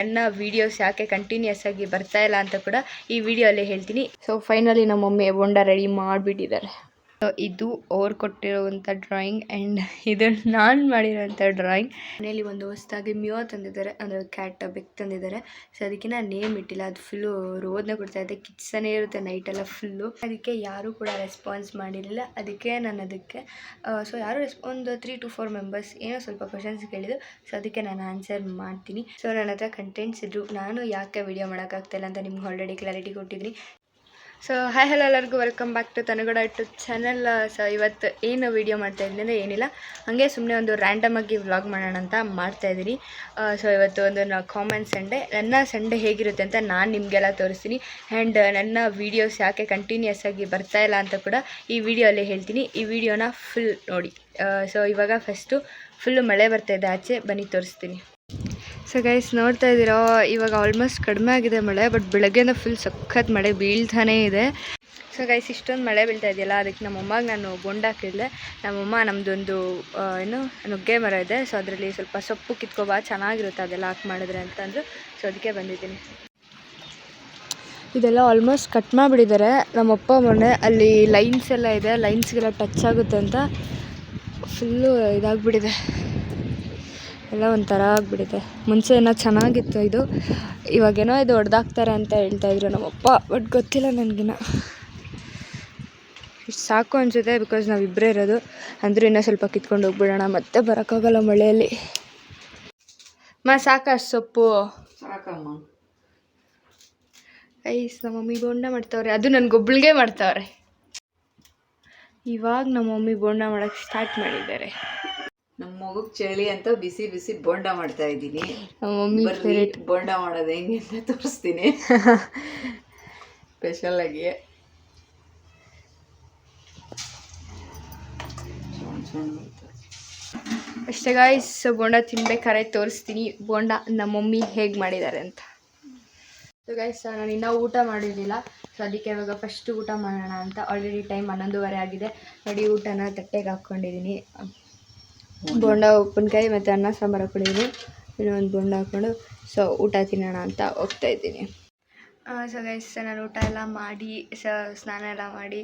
ನನ್ನ ವೀಡಿಯೋಸ್ ಯಾಕೆ ಕಂಟಿನ್ಯೂಸ್ ಆಗಿ ಬರ್ತಾ ಇಲ್ಲ ಅಂತ ಕೂಡ ಈ ವಿಡಿಯೋ ಅಲ್ಲಿ ಹೇಳ್ತೀನಿ. ಸೊ ಫೈನಲಿ ನಮ್ಮ ಮಮ್ಮಿ ಬೋಂಡ ರೆಡಿ ಮಾಡಿಬಿಟ್ಟಿದ್ದಾರೆ. ಇದು ಅವ್ರು ಕೊಟ್ಟಿರುವಂಥ ಡ್ರಾಯಿಂಗ್ ಆ್ಯಂಡ್ ಇದು ನಾನು ಮಾಡಿರೋಂಥ ಡ್ರಾಯಿಂಗ್. ಮನೇಲಿ ಒಂದು ಹೊಸದಾಗಿ ಮ್ಯೂ ತಂದಿದ್ದಾರೆ, ಅಂದರೆ ಕ್ಯಾಟ್ ಬೆಕ್ ತಂದಿದ್ದಾರೆ. ಸೊ ಅದಕ್ಕೆ ನಾನು ನೇಮ್ ಇಟ್ಟಿಲ್ಲ, ಅದು ಫುಲ್ಲು ರೋದನ್ನ ಕೊಡ್ತಾ ಇದೆ, ಕಿಚ್ಚನೇ ಇರುತ್ತೆ ನೈಟೆಲ್ಲ ಫುಲ್ಲು. ಅದಕ್ಕೆ ಯಾರೂ ಕೂಡ ರೆಸ್ಪಾನ್ಸ್ ಮಾಡಿರಲಿಲ್ಲ, ಅದಕ್ಕೆ ನಾನು ಅದಕ್ಕೆ ಸೊ ಯಾರು ಒಂದು 3 to 4 ಮೆಂಬರ್ಸ್ ಏನೋ ಸ್ವಲ್ಪ ಕ್ವಶನ್ಸ್ ಕೇಳಿದ್ರು. ಸೊ ಅದಕ್ಕೆ ನಾನು ಆನ್ಸರ್ ಮಾಡ್ತೀನಿ. ಸೊ ನನ್ನ ಹತ್ರ ಕಂಟೆಂಟ್ಸ್ ಇದ್ರು, ನಾನು ಯಾಕೆ ವಿಡಿಯೋ ಮಾಡೋಕ್ಕಾಗ್ತಾಯಿಲ್ಲ ಅಂತ ನಿಮ್ಗೆ ಆಲ್ರೆಡಿ ಕ್ಲಾರಿಟಿ ಕೊಟ್ಟಿದ್ದೀನಿ. ಸೊ ಹಾಯ್ ಹಲೋ ಎಲ್ಲರಿಗೂ welcome back to Tanu Gowda YouTube channel. So ಇವತ್ತು ಏನು ವೀಡಿಯೋ ಮಾಡ್ತಾಯಿದ್ದೀನಿ ಅಂದರೆ ಏನಿಲ್ಲ, ಹಾಗೆ ಸುಮ್ಮನೆ ಒಂದು ರ್ಯಾಂಡಮಾಗಿ ವ್ಲಾಗ್ ಮಾಡೋಣ ಅಂತ ಮಾಡ್ತಾಯಿದ್ದೀನಿ. ಸೊ ಇವತ್ತು ಒಂದು ಕಾಮನ್ ಸಂಡೇ, ನನ್ನ ಸಂಡೇ ಹೇಗಿರುತ್ತೆ ಅಂತ ನಾನು ನಿಮಗೆಲ್ಲ ತೋರಿಸ್ತೀನಿ. ಆ್ಯಂಡ್ ನನ್ನ ವೀಡಿಯೋಸ್ ಯಾಕೆ ಕಂಟಿನ್ಯೂಸ್ ಆಗಿ ಬರ್ತಾ ಇಲ್ಲ ಅಂತ ಕೂಡ ಈ ವಿಡಿಯೋ ಅಲ್ಲಿ ಹೇಳ್ತೀನಿ. ಈ ವಿಡಿಯೋನ ಫುಲ್ ನೋಡಿ. ಸೊ ಇವಾಗ ಫಸ್ಟು ಫುಲ್ಲು ಮಳೆ ಬರ್ತಾಯಿದೆ ಆಚೆ, ಬನ್ನಿ ತೋರಿಸ್ತೀನಿ. ಸೊ ಗೈಸ್ ನೋಡ್ತಾ ಇದ್ದೀರಾ, ಇವಾಗ ಆಲ್ಮೋಸ್ಟ್ ಕಡಿಮೆ ಆಗಿದೆ ಮಳೆ, ಬಟ್ ಬೆಳಗ್ಗೆಯಿಂದ ಫುಲ್ ಸಖತ್ ಮಳೆ ಬೀಳ್ತಾನೇ ಇದೆ. ಸೊ ಗೈಸ್ ಇಷ್ಟೊಂದು ಮಳೆ ಬೀಳ್ತಾ ಇದೆಯಲ್ಲ, ಅದಕ್ಕೆ ನಮ್ಮಮ್ಮಗೆ ನಾನು ಬೋಂಡ ಕೇಳಿದೆ. ನಮ್ಮಮ್ಮ ನಮ್ಮದೊಂದು ನುಗ್ಗೆ ಮರ ಇದೆ, ಸೊ ಅದರಲ್ಲಿ ಸ್ವಲ್ಪ ಸೊಪ್ಪು ಕಿತ್ಕೊಬಾ, ಚೆನ್ನಾಗಿರುತ್ತೆ ಅದೆಲ್ಲ ಹಾಕಿ ಮಾಡಿದ್ರೆ ಅಂತಂದರು. ಸೊ ಅದಕ್ಕೆ ಬಂದಿದ್ದೀನಿ. ಇದೆಲ್ಲ ಆಲ್ಮೋಸ್ಟ್ ಕಟ್ ಮಾಡಿಬಿಟ್ಟಿದ್ದಾರೆ. ನಮ್ಮಪ್ಪ ಮೊನ್ನೆ ಅಲ್ಲಿ ಲೈನ್ಸ್ ಎಲ್ಲ ಇದೆ, ಲೈನ್ಸ್ಗೆಲ್ಲ ಟಚ್ ಆಗುತ್ತೆ ಅಂತ ಫುಲ್ಲು ಇದಾಗಿಬಿಟ್ಟಿದೆ, ಎಲ್ಲ ಒಂಥರ ಆಗಿಬಿಟ್ಟಿದೆ. ಮುಂಚೆ ಏನೋ ಚೆನ್ನಾಗಿತ್ತು ಇದು, ಇವಾಗೇನೋ ಇದು ಹೊಡೆದಾಕ್ತಾರೆ ಅಂತ ಹೇಳ್ತಾಯಿದ್ರು ನಮ್ಮಪ್ಪ, ಬಟ್ ಗೊತ್ತಿಲ್ಲ ನನಗಿನ್ನ. ಇಷ್ಟು ಸಾಕು ಅನಿಸುತ್ತೆ, ಬಿಕಾಸ್ ನಾವಿಬ್ಬರೇ ಇರೋದು. ಅಂದರೂ ಇನ್ನೂ ಸ್ವಲ್ಪ ಕಿತ್ಕೊಂಡು ಹೋಗ್ಬಿಡೋಣ, ಮತ್ತೆ ಬರೋಕ್ಕಾಗಲ್ಲ ಮಳೆಯಲ್ಲಿ. ಸಾಕಷ್ಟು ಸೊಪ್ಪು ಸಾಕಮ್ಮ. ಐಸ್ ನಮ್ಮ ಮಮ್ಮಿ ಬೋಂಡ ಮಾಡ್ತಾವ್ರೆ, ಅದು ನನಗೊಬ್ಬಳಿಗೆ ಮಾಡ್ತಾವ್ರೆ. ಇವಾಗ ನಮ್ಮ ಮಮ್ಮಿ ಬೋಂಡ ಮಾಡೋಕ್ಕೆ ಸ್ಟಾರ್ಟ್ ಮಾಡಿದ್ದಾರೆ. ನಮ್ಮ ಮಗುಗೆ ಚಳಿ ಅಂತ ಬಿಸಿ ಬಿಸಿ ಬೋಂಡ ಮಾಡ್ತಾ ಇದ್ದೀನಿ. ನಮ್ಮ ಮಮ್ಮಿ ಫೇವ್ರೇಟ್. ಬೋಂಡ ಮಾಡೋದು ಹೆಂಗೆ ಅಂತ ತೋರಿಸ್ತೀನಿ ಸ್ಪೆಷಲ್ ಆಗಿ. ಅಷ್ಟೇ ಗಾಯ್ಸ್, ಬೋಂಡ ತಿನ್ಬೇಕಾದ್ರೆ ತೋರಿಸ್ತೀನಿ ಬೋಂಡ ನಮ್ಮ ಮಮ್ಮಿ ಹೇಗೆ ಮಾಡಿದ್ದಾರೆ ಅಂತ. ಸೊ ಗೈಸ್ ನಾನು ಇನ್ನೂ ಊಟ ಮಾಡಿರಲಿಲ್ಲ, ಸೊ ಅದಕ್ಕೆ ಇವಾಗ ಫಸ್ಟು ಊಟ ಮಾಡೋಣ ಅಂತ. ಆಲ್ರೆಡಿ ಟೈಮ್ 11:30 ಆಗಿದೆ. ನೋಡಿ ಊಟನ ತಟ್ಟೆಗೆ ಹಾಕ್ಕೊಂಡಿದ್ದೀನಿ. ಬೋಂಡ ಉಪ್ಪಿನಕಾಯಿ ಮತ್ತು ಅನ್ನ ಸಾಂಬಾರು ಹಾಕ್ಕೊಂಡಿದ್ದೀನಿ. ಇನ್ನೊಂದು ಬೋಂಡ ಹಾಕ್ಕೊಂಡು ಸೊ ಊಟ ತಿನ್ನೋಣ ಅಂತ ಹೋಗ್ತಾಯಿದ್ದೀನಿ. ಸೊ ಗೈಸ್ ನಾನು ಊಟ ಎಲ್ಲ ಮಾಡಿ ಸ್ನಾನ ಎಲ್ಲ ಮಾಡಿ,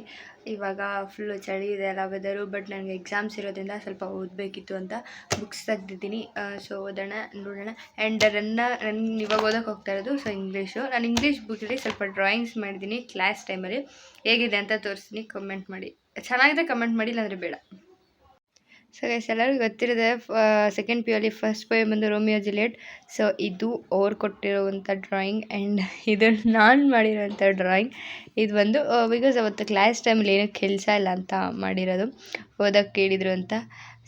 ಇವಾಗ ಫುಲ್ಲು ಚಳಿ ಇದೆ ಅಲ್ಲ ವೆದರು, ಬಟ್ ನನಗೆ ಎಕ್ಸಾಮ್ಸ್ ಇರೋದ್ರಿಂದ ಸ್ವಲ್ಪ ಓದಬೇಕಿತ್ತು ಅಂತ ಬುಕ್ಸ್ ತೆಗ್ದಿದ್ದೀನಿ. ಸೊ ಓದೋಣ ನೋಡೋಣ. ಆ್ಯಂಡ್ ನಾನು ಇವಾಗ ಓದೋಕ್ಕೆ ಹೋಗ್ತಾ ಇರೋದು ಸೊ ಇಂಗ್ಲೀಷು. ನಾನು ಇಂಗ್ಲೀಷ್ ಬುಕ್ಕಲ್ಲಿ ಸ್ವಲ್ಪ ಡ್ರಾಯಿಂಗ್ಸ್ ಮಾಡಿದ್ದೀನಿ ಕ್ಲಾಸ್ ಟೈಮಲ್ಲಿ. ಹೇಗಿದೆ ಅಂತ ತೋರಿಸ್ತೀನಿ, ಕಮೆಂಟ್ ಮಾಡಿ. ಚೆನ್ನಾಗಿದೆ ಕಮೆಂಟ್ ಮಾಡಿ, ಇಲ್ಲಾಂದರೆ ಬೇಡ. ಸೊ ಗೈಸ್ ಎಲ್ಲರಿಗೂ ಗೊತ್ತಿರೋದೆ, ಸೆಕೆಂಡ್ PU ಅಲ್ಲಿ ಫಸ್ಟ್ ಪೋಯಮ್ ಬಂದು ರೋಮಿಯೋ ಜೂಲಿಯಟ್. ಸೊ ಇದು ಅವ್ರು ಕೊಟ್ಟಿರುವಂಥ ಡ್ರಾಯಿಂಗ್ ಆ್ಯಂಡ್ ಇದು ನಾನು ಮಾಡಿರೋಂಥ ಡ್ರಾಯಿಂಗ್. ಇದು ಬಂದು ಬಿಕಾಸ್ ಅವತ್ತು ಕ್ಲಾಸ್ ಟೈಮಲ್ಲಿ ಏನೂ ಕೆಲಸ ಇಲ್ಲ ಅಂತ ಮಾಡಿರೋದು, ಓದೋಕ್ಕೆ ಕೇಳಿದರು ಅಂತ.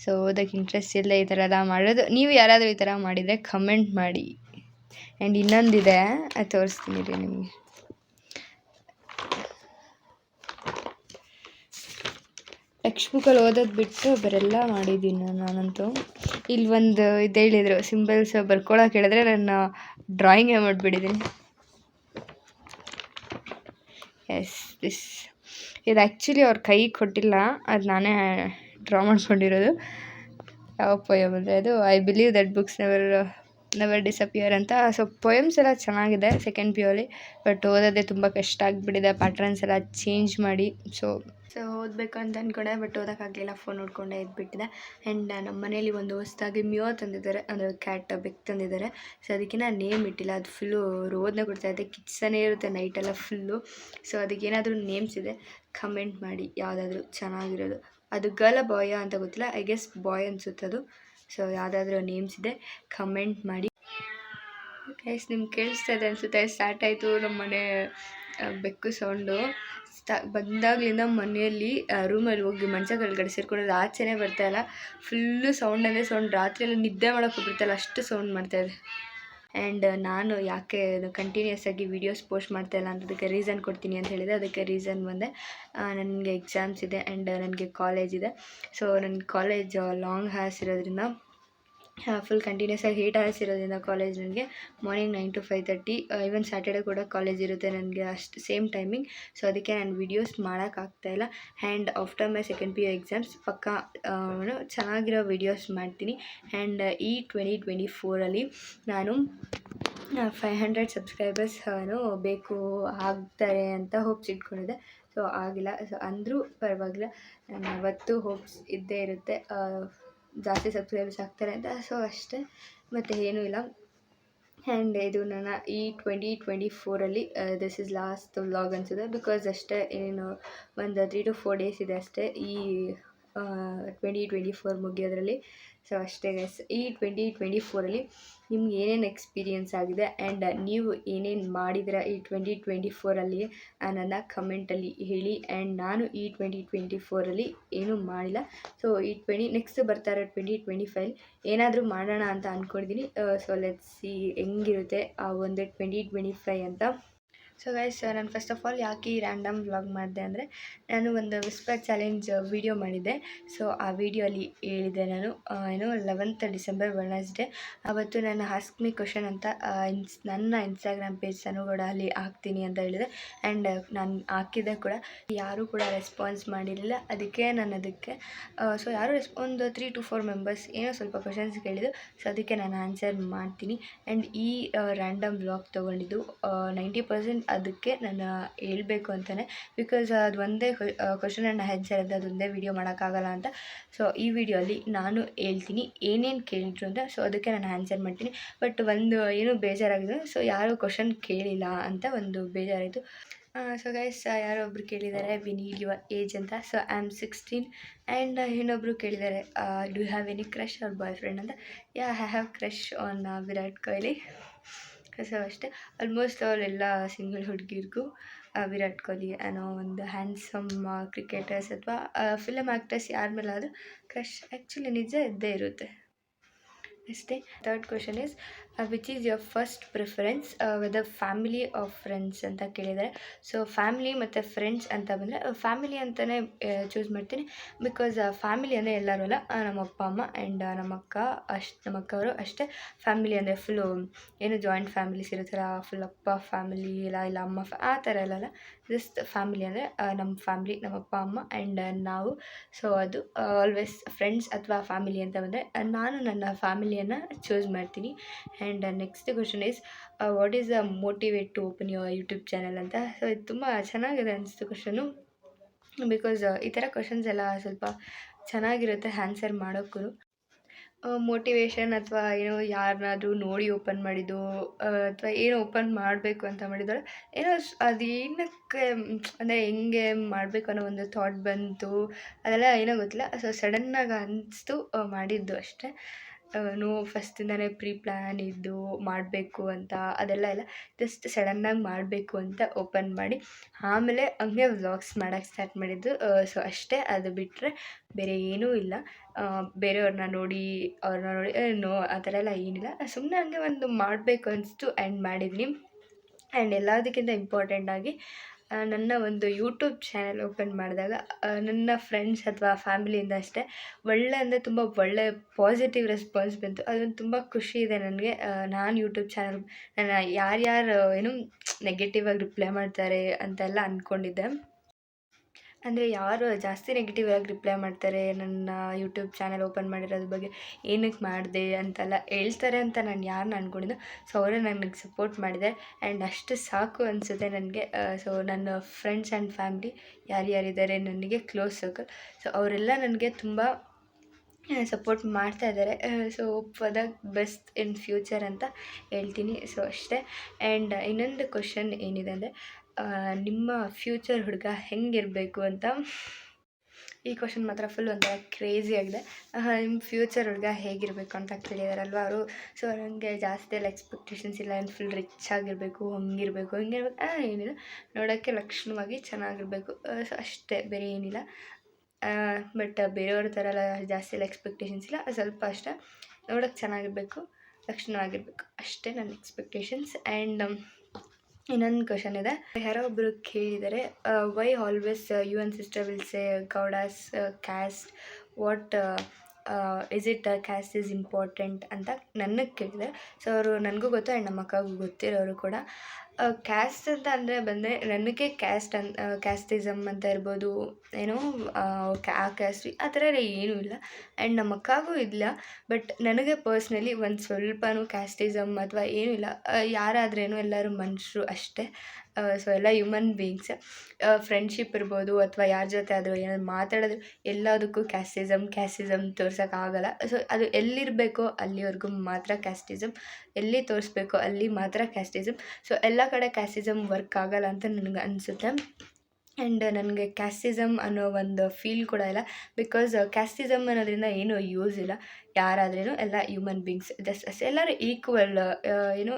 ಸೊ ಓದೋಕ್ಕೆ ಇಂಟ್ರೆಸ್ಟ್ ಇಲ್ಲ, ಈ ಥರ ಎಲ್ಲ ಮಾಡೋದು. ನೀವು ಯಾರಾದರೂ ಈ ಥರ ಮಾಡಿದರೆ ಕಮೆಂಟ್ ಮಾಡಿ. ಆ್ಯಂಡ್ ಇನ್ನೊಂದಿದೆ, ಅದು ತೋರಿಸ್ತೀನಿ ರೀ ನಿಮಗೆ. ಟೆಕ್ಸ್ಟ್ ಬುಕ್ಕಲ್ಲಿ ಓದೋದು ಬಿಟ್ಟು ಬರೆಲ್ಲ ಮಾಡಿದ್ದೀನಿ ನಾನಂತೂ. ಇಲ್ಲಿ ಒಂದು ಇದು ಹೇಳಿದರು, ಸಿಂಬಲ್ಸ್ ಬರ್ಕೊಳಕ್ಕೆ ಹೇಳಿದ್ರೆ ನಾನು ಡ್ರಾಯಿಂಗೇ ಮಾಡಿಬಿಟ್ಟಿದ್ದೀನಿ. ಎಸ್ ಇದು ಆ್ಯಕ್ಚುಲಿ ಅವ್ರ ಕೈ ಕೊಟ್ಟಿಲ್ಲ, ಅದು ನಾನೇ ಡ್ರಾ ಮಾಡ್ಕೊಂಡಿರೋದು. ಯಾವ ಪೋಯಮ್ ಅಂದರೆ ಅದು I believe that books never disappear ಅಂತ. ಸೊ ಪೋಯಮ್ಸ್ ಎಲ್ಲ ಚೆನ್ನಾಗಿದೆ ಸೆಕೆಂಡ್ PU ಅಲ್ಲಿ, ಬಟ್ ಓದೋದೇ ತುಂಬ ಕಷ್ಟ ಆಗಿಬಿಟ್ಟಿದೆ, ಪ್ಯಾಟ್ರನ್ಸ್ ಎಲ್ಲ ಚೇಂಜ್ ಮಾಡಿ. ಸೊ ಓದಬೇಕು ಅಂತ ಅಂದ್ಕೊಂಡೆ, ಬಟ್ ಓದೋಕ್ಕಾಗಲಿಲ್ಲ, ಫೋನ್ ನೋಡಿಕೊಂಡೆ ಇದ್ಬಿಟ್ಟಿದೆ. ಆ್ಯಂಡ್ ನಮ್ಮ ಮನೇಲಿ ಒಂದು ಹೊಸದಾಗಿ ಮ್ಯೂ ತಂದಿದ್ದಾರೆ, ಅಂದರೆ ಕ್ಯಾಟ್ ಬೆಕ್ ತಂದಿದ್ದಾರೆ. ಸೊ ಅದಕ್ಕೆ ನಾನು ನೇಮ್ ಇಟ್ಟಿಲ್ಲ, ಅದು ಫುಲ್ಲು ರೋದನ್ನ ಕೊಡ್ತಾ ಇದೆ, ಕಿಚ್ಚನೇ ಇರುತ್ತೆ ನೈಟೆಲ್ಲ ಫುಲ್ಲು. ಸೊ ಅದಕ್ಕೇನಾದರೂ ನೇಮ್ಸ್ ಇದೆ ಕಮೆಂಟ್ ಮಾಡಿ, ಯಾವುದಾದ್ರೂ ಚೆನ್ನಾಗಿರೋದು. ಅದು ಗರ್ಲ ಬಾಯ ಅಂತ ಗೊತ್ತಿಲ್ಲ, ಐ ಗೆಸ್ ಬಾಯ್ ಅನಿಸುತ್ತೆ ಅದು. ಸೊ ಯಾವುದಾದ್ರೂ ನೇಮ್ಸ್ ಇದೆ ಕಮೆಂಟ್ ಮಾಡಿ. ಗೈಸ್ ನಿಮ್ಗೆ ಕೇಳಿಸ್ತಾ ಇದೆ ಅನಿಸುತ್ತೆ, ಸ್ಟಾರ್ಟ್ ಆಯಿತು ನಮ್ಮ ಮನೆ ಬೆಕ್ಕು ಸೌಂಡು. ಬಂದಾಗಲಿಂದ ಮನೆಯಲ್ಲಿ ರೂಮಲ್ಲಿ ಹೋಗಿ ಮಂಚ ಕೆಳಗಡೆ ಸೇರ್ಕೊಳ್ಳೋದು, ಆಚೆನೇ ಬರ್ತಾಯಿಲ್ಲ. ಫುಲ್ಲು ಸೌಂಡ್ ಅಂದರೆ ಸೌಂಡ್, ರಾತ್ರಿಯೆಲ್ಲ ನಿದ್ದೆ ಮಾಡೋಕ್ಕೆ ಹೋಗ್ಬಿಡ್ತಾಯಿಲ್ಲ, ಅಷ್ಟು ಸೌಂಡ್ ಮಾಡ್ತಾಯಿದೆ. ಆ್ಯಂಡ್ ನಾನು ಯಾಕೆ ಕಂಟಿನ್ಯೂಸ್ ಆಗಿ ವೀಡಿಯೋಸ್ ಪೋಸ್ಟ್ ಮಾಡ್ತಾಯಿಲ್ಲ ಅನ್ನೋದಕ್ಕೆ ರೀಸನ್ ಕೊಡ್ತೀನಿ ಅಂತ ಹೇಳಿದೆ. ಅದಕ್ಕೆ ರೀಸನ್ ಬಂದೆ, ನನಗೆ ಎಕ್ಸಾಮ್ಸ್ ಇದೆ ಆ್ಯಂಡ್ ನನಗೆ ಕಾಲೇಜ್ ಇದೆ. ಸೊ ನನ್ನ ಕಾಲೇಜ್ ಲಾಂಗ್ ಹಾರ್ಸ್ ಇರೋದ್ರಿಂದ, ಫುಲ್ ಕಂಟಿನ್ಯೂಸ್ ಆಗಿ 8 hours ಇರೋದ್ರಿಂದ ಕಾಲೇಜ್ ನನಗೆ ಮಾರ್ನಿಂಗ್ 9 to 5:30. ಈವನ್ ಸ್ಯಾಟರ್ಡೇ ಕೂಡ ಕಾಲೇಜ್ ಇರುತ್ತೆ ನನಗೆ, ಅಷ್ಟು ಸೇಮ್ ಟೈಮಿಂಗ್. ಸೊ ಅದಕ್ಕೆ ನಾನು ವೀಡಿಯೋಸ್ ಮಾಡೋಕ್ಕಾಗ್ತಾಯಿಲ್ಲ. And after my second PU exams ಪಕ್ಕಾ ಚೆನ್ನಾಗಿರೋ ವೀಡಿಯೋಸ್ ಮಾಡ್ತೀನಿ. ಆ್ಯಂಡ್ ಈ 2024 ನಾನು 500 ಸಬ್ಸ್ಕ್ರೈಬರ್ಸ್ ಬೇಕು ಆಗ್ತಾರೆ ಅಂತ ಹೋಪ್ಸ್ ಇಟ್ಕೊಂಡಿದ್ದೆ. ಸೊ ಆಗಿಲ್ಲ. ಸೊ ಅಂದರೂ ಪರವಾಗಿಲ್ಲ, ನಾನು ಯಾವತ್ತೂ ಹೋಪ್ಸ್ ಇದ್ದೇ ಇರುತ್ತೆ ಜಾಸ್ತಿ ಸಬ್ಸ್ಕ್ರೈಬರ್ಸ್ ಆಗ್ತಾರೆ ಅಂತ. ಸೊ ಅಷ್ಟೇ, ಮತ್ತು ಏನೂ ಇಲ್ಲ. ಆ್ಯಂಡ್ ಇದು ನನ್ನ ಈ 2024 ದಿಸ್ ಇಸ್ ಲಾಸ್ಟ್ ವ್ಲಾಗ್ ಅನಿಸುತ್ತೆ. ಬಿಕಾಸ್ ಅಷ್ಟೇ ಏನು ಒಂದು 3 to 4 ಡೇಸ್ ಇದೆ ಅಷ್ಟೇ ಈ 2024 ಮುಗಿಯೋದ್ರಲ್ಲಿ. ಸೊ ಅಷ್ಟೇ ಗೈಸ್, ಈ 2024 ನಿಮ್ಗೆ ಏನೇನು ಎಕ್ಸ್ಪೀರಿಯನ್ಸ್ ಆಗಿದೆ ಆ್ಯಂಡ್ ನೀವು ಏನೇನು ಮಾಡಿದಿರ ಈ 2024 ನನ್ನ ಕಮೆಂಟಲ್ಲಿ ಹೇಳಿ. ಆ್ಯಂಡ್ ನಾನು ಈ 2024 ಏನೂ ಮಾಡಿಲ್ಲ. ಸೊ ಈ ನೆಕ್ಸ್ಟ್ ಬರ್ತಾರೆ 2025 ಏನಾದರೂ ಮಾಡೋಣ ಅಂತ ಅಂದ್ಕೊಂಡಿದ್ದೀನಿ. ಸೊ ಲೆಟ್ಸ್ ಸಿ ಹೆಂಗಿರುತ್ತೆ ಆ ಒಂದು 2025 ಅಂತ. ಸೊ ಗೈಸ್, ನಾನು ಫಸ್ಟ್ ಆಫ್ ಆಲ್ ಯಾಕೆ ಈ ರ್ಯಾಂಡಮ್ ವ್ಲಾಗ್ ಮಾಡಿದೆ ಅಂದರೆ, ನಾನು ಒಂದು ವಿಸ್ಪರ್ ಚಾಲೆಂಜ್ ವಿಡಿಯೋ ಮಾಡಿದ್ದೆ. ಸೊ ಆ ವಿಡಿಯೋಲಿ ಹೇಳಿದೆ ನಾನು 11th ಡಿಸೆಂಬರ್ ವೆಡ್ನೆಸ್ಡೇ ಅವತ್ತು ನಾನು ಆಸ್ಕ್ ಮಿ ಕ್ವಶನ್ ಅಂತ ನನ್ನ ಇನ್ಸ್ಟಾಗ್ರಾಮ್ ಪೇಜ್ ಕೂಡ ಅಲ್ಲಿ ಹಾಕ್ತೀನಿ ಅಂತ ಹೇಳಿದೆ. ಆ್ಯಂಡ್ ನಾನು ಹಾಕಿದ್ದೆ ಕೂಡ, ಯಾರೂ ಕೂಡ ರೆಸ್ಪಾನ್ಸ್ ಮಾಡಿರಲಿಲ್ಲ. ಅದಕ್ಕೆ ನಾನು ಸೊ ಯಾರು ಒಂದು 3 to 4 ಮೆಂಬರ್ಸ್ ಏನೋ ಸ್ವಲ್ಪ ಕ್ವಶನ್ಸ್ ಕೇಳಿದ್ದು. ಸೊ ಅದಕ್ಕೆ ನಾನು ಆನ್ಸರ್ ಮಾಡ್ತೀನಿ. ಆ್ಯಂಡ್ ಈ ರ್ಯಾಂಡಮ್ ವ್ಲಾಗ್ ತೊಗೊಂಡಿದ್ದು 90% ಅದಕ್ಕೆ ನಾನು ಹೇಳಬೇಕು ಅಂತಲೇ. ಬಿಕಾಸ್ ಅದು ಒಂದೇ ಕ್ವಶನ್ ಆ್ಯಂಡ್ ಆನ್ಸರ್ ಅಂತ ಅದೊಂದೇ ವೀಡಿಯೋ ಮಾಡೋಕ್ಕಾಗಲ್ಲ ಅಂತ. ಸೊ ಈ ವಿಡಿಯೋಲಿ ನಾನು ಹೇಳ್ತೀನಿ ಏನೇನು ಕೇಳಿದ್ರು ಅಂತ. ಸೊ ಅದಕ್ಕೆ ನಾನು ಆನ್ಸರ್ ಮಾಡ್ತೀನಿ. ಬಟ್ ಒಂದು ಏನೂ ಬೇಜಾರಾಗಿದೆ, ಸೊ ಯಾರೂ ಕ್ವಶನ್ ಕೇಳಿಲ್ಲ ಅಂತ ಒಂದು ಬೇಜಾರಾಯಿತು. ಸೊ ಗೈಸ್, ಯಾರೋ ಒಬ್ರು ಕೇಳಿದ್ದಾರೆ ವಿ ನೀಡ್ ಯುವರ್ ಏಜ್ ಅಂತ. So I am 16. ಆ್ಯಂಡ್ ಇನ್ನೊಬ್ಬರು ಕೇಳಿದ್ದಾರೆ do you have any crush or boyfriend ಅಂತ. Yeah, I have crush on Virat Kohli. So ಅಷ್ಟೇ, ಆಲ್ಮೋಸ್ಟ್ ಅವರೆಲ್ಲ ಸಿಂಗಲ್ ಹುಡುಗಿರಿಗೂ ವಿರಾಟ್ ಕೊಹ್ಲಿ ಅನ್ನೋ ಒಂದು ಹ್ಯಾಂಡ್ಸಮ್ ಕ್ರಿಕೆಟರ್ಸ್ ಅಥವಾ ಫಿಲಮ್ ಆ್ಯಕ್ಟರ್ಸ್ ಯಾರ ಮೇಲಾದರೂ ಕ್ರಶ್ ಆ್ಯಕ್ಚುಲಿ ನಿಜ ಇದ್ದೇ ಇರುತ್ತೆ ಅಷ್ಟೇ. Third question is which is your first preference whether family or friends ಅಂತ ಕೇಳಿದ್ದಾರೆ. ಸೊ ಫ್ಯಾಮಿಲಿ ಮತ್ತು ಫ್ರೆಂಡ್ಸ್ ಅಂತ ಬಂದರೆ ಫ್ಯಾಮಿಲಿ ಅಂತಲೇ ಚೂಸ್ ಮಾಡ್ತೀನಿ. ಬಿಕಾಸ್ ಫ್ಯಾಮಿಲಿ ಅಂದರೆ ಎಲ್ಲರೂ ಅಲ್ಲ, ನಮ್ಮ ಅಪ್ಪ ಅಮ್ಮ ಆ್ಯಂಡ್ ನಮ್ಮ ಅಕ್ಕವರು ಅಷ್ಟೇ. ಫ್ಯಾಮಿಲಿ ಅಂದರೆ ಫುಲ್ಲು ಏನು ಜಾಯಿಂಟ್ ಫ್ಯಾಮಿಲೀಸ್ ಇರುತ್ತಲ್ಲ, ಫುಲ್ ಅಪ್ಪ ಫ್ಯಾಮಿಲಿ ಇಲ್ಲ ಅಮ್ಮ ಆ ಥರ ಎಲ್ಲ. ಜಸ್ಟ್ ಫ್ಯಾಮಿಲಿ ಅಂದರೆ ನಮ್ಮ ಫ್ಯಾಮಿಲಿ, ನಮ್ಮ ಅಪ್ಪ ಅಮ್ಮ ಆ್ಯಂಡ್ ನಾವು. ಸೊ ಅದು ಆಲ್ವೇಸ್ ಫ್ರೆಂಡ್ಸ್ ಅಥವಾ ಫ್ಯಾಮಿಲಿ ಅಂತ ಬಂದರೆ ನಾನು ನನ್ನ ಫ್ಯಾಮಿಲಿಯನ್ನು ಚೂಸ್ ಮಾಡ್ತೀನಿ. And next question is what is the motivate to open your YouTube channel ಅಂತ. ಸೊ ಇದು ತುಂಬ ಚೆನ್ನಾಗಿದೆ ಅನಿಸ್ತು ಕ್ವೆಶನು. ಬಿಕಾಸ್ ಈ ಥರ ಕ್ವೆಶನ್ಸ್ ಎಲ್ಲ ಸ್ವಲ್ಪ ಚೆನ್ನಾಗಿರುತ್ತೆ ಆನ್ಸರ್ ಮಾಡೋಕ್ಕೂ. ಮೋಟಿವೇಶನ್ ಅಥವಾ ಏನೋ ಯಾರನ್ನಾದ್ರೂ ನೋಡಿ ಓಪನ್ ಮಾಡಿದ್ದು ಅಥವಾ ಏನೋ ಓಪನ್ ಮಾಡಬೇಕು ಅಂತ ಮಾಡಿದರೆ ಏನೋ ಅದು ಏನಕ್ಕೆ ಅಂದರೆ ಹೆಂಗೆ ಮಾಡಬೇಕು ಅನ್ನೋ ಒಂದು ಥಾಟ್ ಬಂತು, ಅದೆಲ್ಲ ಏನೋ ಗೊತ್ತಿಲ್ಲ. ಸೊ ಸಡನ್ನಾಗಿ ಅನಿಸ್ತು ಮಾಡಿದ್ದು ಅಷ್ಟೇ. ಫಸ್ಟಿಂದನೇ ಪ್ರೀ ಪ್ಲ್ಯಾನ್ ಇದ್ದು ಮಾಡಬೇಕು ಅಂತ ಅದೆಲ್ಲ ಇಲ್ಲ. ಜಸ್ಟ್ ಸಡನ್ನಾಗಿ ಮಾಡಬೇಕು ಅಂತ ಓಪನ್ ಮಾಡಿ ಆಮೇಲೆ ಹಂಗೆ ವ್ಲಾಗ್ಸ್ ಮಾಡೋಕ್ಕೆ ಸ್ಟಾರ್ಟ್ ಮಾಡಿದ್ದು. ಸೊ ಅಷ್ಟೇ, ಅದು ಬಿಟ್ಟರೆ ಬೇರೆ ಏನೂ ಇಲ್ಲ. ಬೇರೆಯವ್ರನ್ನ ನೋಡಿ ಆ ಥರ ಎಲ್ಲ ಏನಿಲ್ಲ. ಸುಮ್ಮನೆ ಹಂಗೆ ಒಂದು ಮಾಡಬೇಕು ಅನಿಸ್ತು ಆ್ಯಂಡ್ ಮಾಡಿದ್ದೀನಿ. ಆ್ಯಂಡ್ ಎಲ್ಲದಕ್ಕಿಂತ ಇಂಪಾರ್ಟೆಂಟಾಗಿ ನನ್ನ ಒಂದು ಯೂಟ್ಯೂಬ್ ಚಾನೆಲ್ ಓಪನ್ ಮಾಡಿದಾಗ ನನ್ನ ಫ್ರೆಂಡ್ಸ್ ಅಥವಾ ಫ್ಯಾಮಿಲಿಯಿಂದ ಅಷ್ಟೇ ಅಂದರೆ ತುಂಬ ಒಳ್ಳೆ ಪಾಸಿಟಿವ್ ರೆಸ್ಪಾನ್ಸ್ ಬಂತು. ಅದೊಂದು ತುಂಬ ಖುಷಿ ಇದೆ ನನಗೆ. ನಾನು ಯೂಟ್ಯೂಬ್ ಚಾನಲ್ ನನ್ನ ಯಾರ್ಯಾರು ಏನು ನೆಗೆಟಿವಾಗಿ ರಿಪ್ಲೈ ಮಾಡ್ತಾರೆ ಅಂತೆಲ್ಲ ಅಂದ್ಕೊಂಡಿದ್ದೆ. ಅಂದರೆ ಯಾರು ಜಾಸ್ತಿ ನೆಗೆಟಿವಾಗಿ ರಿಪ್ಲೈ ಮಾಡ್ತಾರೆ ನನ್ನ ಯೂಟ್ಯೂಬ್ ಚಾನಲ್ ಓಪನ್ ಮಾಡಿರೋದ್ರ ಬಗ್ಗೆ, ಏನಕ್ಕೆ ಮಾಡಿದೆ ಅಂತೆಲ್ಲ ಹೇಳ್ತಾರೆ ಅಂತ ನಾನು ಯಾರನ್ನ ಅಂದ್ಕೊಂಡಿದ್ದು. ಸೊ ಅವರೇ ನನಗೆ ಸಪೋರ್ಟ್ ಮಾಡಿದೆ ಆ್ಯಂಡ್ ಅಷ್ಟು ಸಾಕು ಅನಿಸುತ್ತೆ ನನಗೆ. ಸೊ ನನ್ನ ಫ್ರೆಂಡ್ಸ್ ಆ್ಯಂಡ್ ಫ್ಯಾಮಿಲಿ ಯಾರ್ಯಾರಿದ್ದಾರೆ ನನಗೆ ಕ್ಲೋಸ್ ಸರ್ಕಲ್, ಸೊ ಅವರೆಲ್ಲ ನನಗೆ ತುಂಬ ಸಪೋರ್ಟ್ ಮಾಡ್ತಾಯಿದ್ದಾರೆ. So for the best in future ಅಂತ ಹೇಳ್ತೀನಿ. ಸೊ ಅಷ್ಟೇ. ಆ್ಯಂಡ್ ಇನ್ನೊಂದು ಕ್ವಶನ್ ಏನಿದೆ ಅಂದರೆ ನಿಮ್ಮ ಫ್ಯೂಚರ್ ಹುಡುಗ ಹೆಂಗಿರಬೇಕು ಅಂತ. ಈ ಕ್ವಶನ್ ಮಾತ್ರ ಫುಲ್ ಒಂಥರ ಕ್ರೇಜಿ ಆಗಿದೆ. ನಿಮ್ಮ ಫ್ಯೂಚರ್ ಹುಡುಗ ಹೇಗಿರಬೇಕು ಅಂತ ಕೇಳಿದಾರಲ್ವ ಅವರು. ಸೊ ನನಗೆ ಜಾಸ್ತಿ ಎಲ್ಲ ಎಕ್ಸ್ಪೆಕ್ಟೇಷನ್ಸ್ ಇಲ್ಲ. ಏನು ಫುಲ್ ರಿಚ್ ಆಗಿರಬೇಕು, ಹಂಗಿರಬೇಕು ಏನಿಲ್ಲ, ನೋಡೋಕ್ಕೆ ಲಕ್ಷಣವಾಗಿ ಚೆನ್ನಾಗಿರಬೇಕು. ಸೊ ಅಷ್ಟೇ, ಬೇರೆ ಏನಿಲ್ಲ. ಬಟ್ ಬೇರೆಯವ್ರ ಥರ ಎಲ್ಲ ಜಾಸ್ತಿ ಎಲ್ಲ ಎಕ್ಸ್ಪೆಕ್ಟೇಷನ್ಸ್ ಇಲ್ಲ, ಸ್ವಲ್ಪ ಅಷ್ಟೇ. ನೋಡೋಕ್ಕೆ ಚೆನ್ನಾಗಿರಬೇಕು, ಲಕ್ಷಣವಾಗಿರಬೇಕು, ಅಷ್ಟೇ ನನ್ನ ಎಕ್ಸ್ಪೆಕ್ಟೇಷನ್ಸ್. ಆ್ಯಂಡ್ ಇನ್ನೊಂದು ಕ್ವಶನ್ ಇದೆ, ಯಾರೋ ಒಬ್ಬರು ಕೇಳಿದ್ದಾರೆ why always you and sister will say Gowdas caste, what is it caste is important ಅಂತ ನನಗೆ ಕೇಳಿದೆ. ಸೊ ಅವರು ನನಗೂ ಗೊತ್ತು ಆ್ಯಂಡ್ ನಮ್ಮ ಅಕ್ಕಗೂ ಗೊತ್ತಿರೋರು ಕೂಡ. ಕ್ಯಾಸ್ಟ್ ಅಂತ ಅಂದರೆ ಬಂದರೆ ನನಗೆ ಕ್ಯಾಸ್ಟಿಸಮ್ ಅಂತ ಇರ್ಬೋದು, ಏನೋ ಆ ಕ್ಯಾಸ್ಟ್ ಆ ಥರ ಎಲ್ಲ ಏನೂ ಇಲ್ಲ. ಆ್ಯಂಡ್ ನಮ್ಮ ಅಕ್ಕಗೂ ಇಲ್ಲ. ಬಟ್ ನನಗೆ ಪರ್ಸ್ನಲಿ ಒಂದು ಸ್ವಲ್ಪನೂ ಕ್ಯಾಸ್ಟಿಸಮ್ ಅಥವಾ ಏನೂ ಇಲ್ಲ. ಯಾರಾದ್ರೇನು ಎಲ್ಲರೂ ಮನುಷ್ಯರು ಅಷ್ಟೇ. ಸೊ ಎಲ್ಲ ಹ್ಯೂಮನ್ ಬೀಯಿಂಗ್ಸ್. ಫ್ರೆಂಡ್ಶಿಪ್ ಇರ್ಬೋದು ಅಥವಾ ಯಾರ ಜೊತೆ ಆದರೂ ಏನಾದ್ರು ಮಾತಾಡೋದು ಎಲ್ಲದಕ್ಕೂ ಕ್ಯಾಸ್ಟಿಸಮ್ ತೋರ್ಸೋಕ್ಕಾಗಲ್ಲ. ಸೊ ಅದು ಎಲ್ಲಿರಬೇಕೋ ಅಲ್ಲಿವರೆಗೂ ಮಾತ್ರ ಕ್ಯಾಸ್ಟಿಸಮ್, ಎಲ್ಲಿ ತೋರಿಸ್ಬೇಕೋ ಅಲ್ಲಿ ಮಾತ್ರ ಕ್ಯಾಸ್ಟಿಸಮ್. ಸೊ ಎಲ್ಲ ಕಡೆ ಕ್ಯಾಸ್ಟಿಸಮ್ ವರ್ಕ್ ಆಗಲ್ಲ ಅಂತ ನನಗೆ ಅನಿಸುತ್ತೆ. ಆ್ಯಂಡ್ ನನಗೆ ಕ್ಯಾಸ್ಟಿಸಮ್ ಅನ್ನೋ ಒಂದು ಫೀಲ್ ಕೂಡ ಇಲ್ಲ. ಬಿಕಾಸ್ ಕ್ಯಾಸ್ಟಿಸಮ್ ಅನ್ನೋದ್ರಿಂದ ಏನೂ ಯೂಸ್ ಇಲ್ಲ. ಯಾರಾದ್ರೇನು ಎಲ್ಲ ಹ್ಯೂಮನ್ ಬೀಯಿಂಗ್ಸ್, ಜಸ್ಟ್ ಎಲ್ಲರೂ ಈಕ್ವಲ್. ಏನು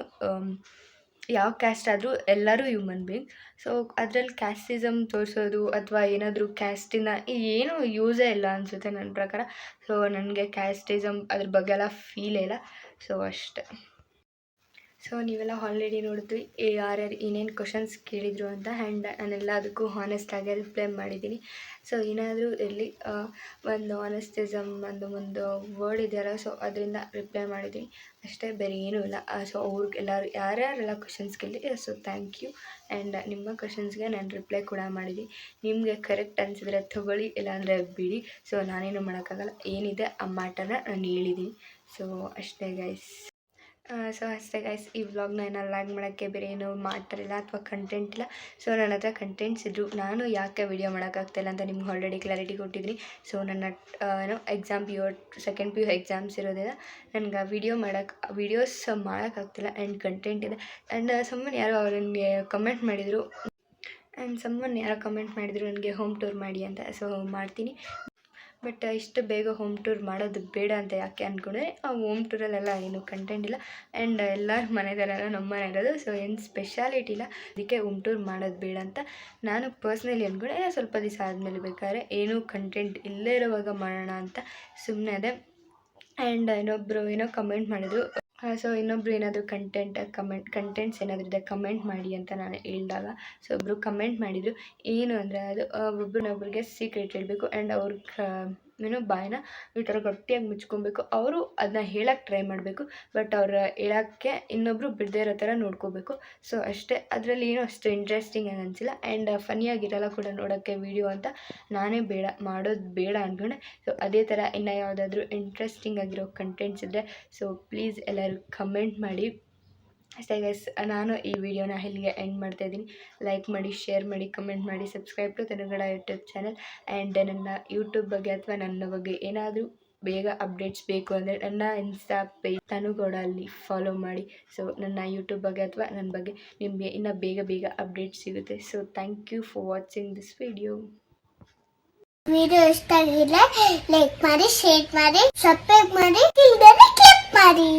ಯಾವ ಕ್ಯಾಸ್ಟ್ ಆದರೂ ಎಲ್ಲರೂ ಹ್ಯೂಮನ್ ಬೀಯಿಂಗ್. ಸೊ ಅದರಲ್ಲಿ ಕ್ಯಾಸ್ಟಿಸಮ್ ತೋರಿಸೋದು ಅಥವಾ ಏನಾದರೂ ಕ್ಯಾಸ್ಟಿನ ಏನೂ ಯೂಸೇ ಇಲ್ಲ ಅನಿಸುತ್ತೆ ನನ್ನ ಪ್ರಕಾರ. ಸೊ ನನಗೆ ಕ್ಯಾಸ್ಟಿಸಮ್ ಅದ್ರ ಬಗ್ಗೆ ಎಲ್ಲ ಫೀಲೇ ಇಲ್ಲ. ಸೊ ಅಷ್ಟೆ. ಸೊ ನೀವೆಲ್ಲ ಆಲ್ರೆಡಿ ನೋಡಿದ್ವಿ ಯಾರ್ಯಾರು ಏನೇನು ಕ್ವಶನ್ಸ್ ಕೇಳಿದರು ಅಂತ. ಆ್ಯಂಡ್ ನಾನೆಲ್ಲ ಅದಕ್ಕೂ ಹಾನೆಸ್ಟಾಗಿ ರಿಪ್ಲೈ ಮಾಡಿದ್ದೀನಿ. ಸೊ ಏನಾದರೂ ಇರಲಿ, ಒಂದು ಆನೆಸ್ಟಿಸಮ್ ಒಂದು ವರ್ಡ್ ಇದೆಯಲ್ಲ, ಸೊ ಅದರಿಂದ ರಿಪ್ಲೈ ಮಾಡಿದ್ದೀನಿ ಅಷ್ಟೇ, ಬೇರೆ ಏನೂ ಇಲ್ಲ. ಸೊ ಅವ್ರಿಗೆಲ್ಲರೂ ಯಾರ್ಯಾರೆಲ್ಲ ಕ್ವಶನ್ಸ್ ಕೇಳಿದೆ, ಸೊ ಥ್ಯಾಂಕ್ ಯು. ಆ್ಯಂಡ್ ನಿಮ್ಮ ಕ್ವಶನ್ಸ್ಗೆ ನಾನು ರಿಪ್ಲೈ ಕೂಡ ಮಾಡಿದ್ದೀನಿ. ನಿಮಗೆ ಕರೆಕ್ಟ್ ಅನಿಸಿದ್ರೆ ತೊಗೊಳ್ಳಿ, ಇಲ್ಲಾಂದರೆ ಬಿಡಿ. ಸೊ ನಾನೇನು ಮಾಡೋಕ್ಕಾಗಲ್ಲ, ಏನಿದೆ ಆ ಮ್ಯಾಟರ್ನ ನಾನು ಹೇಳಿದ್ದೀನಿ. ಸೊ ಅಷ್ಟೇ ಗೈಸ್. ಸೊ ಅಷ್ಟೇ ಗೈಸ್. ಈ ವ್ಲಾಗ್ನ ಏನೋ ಲ್ಯಾಗ್ ಮಾಡೋಕ್ಕೆ ಬೇರೆ ಏನೂ ಮಾಡ್ತಾರಿಲ್ಲ ಅಥವಾ ಕಂಟೆಂಟ್ ಇಲ್ಲ. ಸೊ ನನ್ನ ಹತ್ರ ಕಂಟೆಂಟ್ಸ್ ಇದ್ದರು, ನಾನು ಯಾಕೆ ವೀಡಿಯೋ ಮಾಡೋಕ್ಕಾಗ್ತಾಯಿಲ್ಲ ಅಂತ ನಿಮ್ಗೆ ಆಲ್ರೆಡಿ ಕ್ಲಾರಿಟಿ ಕೊಟ್ಟಿದ್ದೀನಿ. ಸೊ ನನ್ನ ಏನೋ exam second P U exams ಇರೋದ್ರಿಂದ ನನಗೆ ವೀಡಿಯೋಸ್ ಮಾಡೋಕ್ಕಾಗ್ತಿಲ್ಲ. ಆ್ಯಂಡ್ ಕಂಟೆಂಟ್ ಇದೆ. ಆ್ಯಂಡ್ ಸಮ್ಮನ್ ಯಾರೋ ನನಗೆ ಕಮೆಂಟ್ ಮಾಡಿದರು ನನಗೆ ಹೋಮ್ ಟೂರ್ ಮಾಡಿ ಅಂತ. ಸೊ ಮಾಡ್ತೀನಿ. ಬಟ್ ಇಷ್ಟು ಬೇಗ ಹೋಮ್ ಟೂರ್ ಮಾಡೋದು ಬೇಡ ಅಂತ ಯಾಕೆ ಅಂದ್ಕೊಂಡ್ರೆ, ಆ ಹೋಮ್ ಟೂರಲ್ಲೆಲ್ಲ ಏನು ಕಂಟೆಂಟ್ ಇಲ್ಲ. ಆ್ಯಂಡ್ ಎಲ್ಲರ ಮನೆದಲ್ಲೆಲ್ಲ ನಮ್ಮ ಮನೆ ಇರೋದು. ಸೊ ಏನು ಸ್ಪೆಷಾಲಿಟಿ ಇಲ್ಲ. ಅದಕ್ಕೆ ಹೋಮ್ ಟೂರ್ ಮಾಡೋದು ಬೇಡ ಅಂತ ನಾನು ಪರ್ಸ್ನಲಿ ಅಂದ್ಕೊಂಡೆ. ಸ್ವಲ್ಪ ದಿವಸ ಆದಮೇಲೆ ಬೇಕಾದ್ರೆ ಏನೂ ಕಂಟೆಂಟ್ ಇಲ್ಲೇ ಇರೋವಾಗ ಮಾಡೋಣ ಅಂತ ಸುಮ್ಮನೆ ಅದೇ. ಆ್ಯಂಡ್ ಇನ್ನೊಬ್ಬರು ಏನೋ ಕಮೆಂಟ್ ಮಾಡಿದರು. ಸೊ ಇನ್ನೊಬ್ರು ಏನಾದರೂ ಕಂಟೆಂಟ್ಸ್ ಏನಾದರೂ ಇದೆ ಕಮೆಂಟ್ ಮಾಡಿ ಅಂತ ನಾನು ಹೇಳಿದಾಗ, ಸೊ ಒಬ್ಬರು ಕಮೆಂಟ್ ಮಾಡಿದರು. ಏನು ಅಂದರೆ ಅದು ಒಬ್ರನ್ನೊಬ್ರಿಗೆ ಸೀಕ್ರೆಟ್ ಹೇಳಬೇಕು. ಆ್ಯಂಡ್ ಅವ್ರ ಬಾಯಿನ ಈ ಥರ ಗಟ್ಟಿಯಾಗಿ ಮುಚ್ಕೊಬೇಕು. ಅವರು ಅದನ್ನ ಹೇಳೋಕ್ಕೆ ಟ್ರೈ ಮಾಡಬೇಕು. ಬಟ್ ಅವ್ರು ಹೇಳೋಕ್ಕೆ ಇನ್ನೊಬ್ಬರು ಬಿಡದೇ ಇರೋ ಥರ ನೋಡ್ಕೋಬೇಕು. ಸೊ ಅಷ್ಟೇ. ಅದರಲ್ಲಿ ಏನೂ ಅಷ್ಟು ಇಂಟ್ರೆಸ್ಟಿಂಗ್ ಆಗಿ ಅನಿಸಿಲ್ಲ. ಆ್ಯಂಡ್ ಫನ್ನಿಯಾಗಿರಲ್ಲ ಕೂಡ ನೋಡೋಕ್ಕೆ ವೀಡಿಯೋ ಅಂತ ನಾನೇ ಮಾಡೋದು ಬೇಡ ಅಂದ್ಕೊಂಡೆ. ಸೊ ಅದೇ ಥರ ಇನ್ನು ಯಾವುದಾದ್ರೂ ಇಂಟ್ರೆಸ್ಟಿಂಗ್ ಆಗಿರೋ ಕಂಟೆಂಟ್ಸ್ ಇದ್ದರೆ ಸೊ ಪ್ಲೀಸ್ ಎಲ್ಲರೂ ಕಮೆಂಟ್ ಮಾಡಿ. ಅಷ್ಟೇ ಗೈಸ್, ನಾನು ಈ ವಿಡಿಯೋನ ಇಲ್ಲಿಗೆ ಎಂಡ್ ಮಾಡ್ತಾಯಿದ್ದೀನಿ. ಲೈಕ್ ಮಾಡಿ, ಶೇರ್ ಮಾಡಿ, ಕಮೆಂಟ್ ಮಾಡಿ, subscribe to Tanu Gowda YouTube channel. And ನನ್ನ ಯೂಟ್ಯೂಬ್ ಬಗ್ಗೆ ಅಥವಾ ನನ್ನ ಬಗ್ಗೆ ಏನಾದರೂ ಬೇಗ ಅಪ್ಡೇಟ್ಸ್ ಬೇಕು ಅಂದರೆ ನನ್ನ ಇನ್ಸ್ಟಾ ಪೇಜ್ ತನುಗೌಡ ಅಲ್ಲಿ ಫಾಲೋ ಮಾಡಿ. ಸೊ ನನ್ನ ಯೂಟ್ಯೂಬ್ ಬಗ್ಗೆ ಅಥವಾ ನನ್ನ ಬಗ್ಗೆ ನಿಮಗೆ ಇನ್ನೂ ಬೇಗ ಅಪ್ಡೇಟ್ಸ್ ಸಿಗುತ್ತೆ. So thank you for watching this video ಇಷ್ಟ ಆಗಿದ್ರೆ ಲೈಕ್ ಮಾಡಿ, ಶೇರ್ ಮಾಡಿ, ಸಬ್ಸ್ಕ್ರೈಬ್ ಮಾಡಿ, ಕ್ಲಿಕ್ ಮಾಡಿ.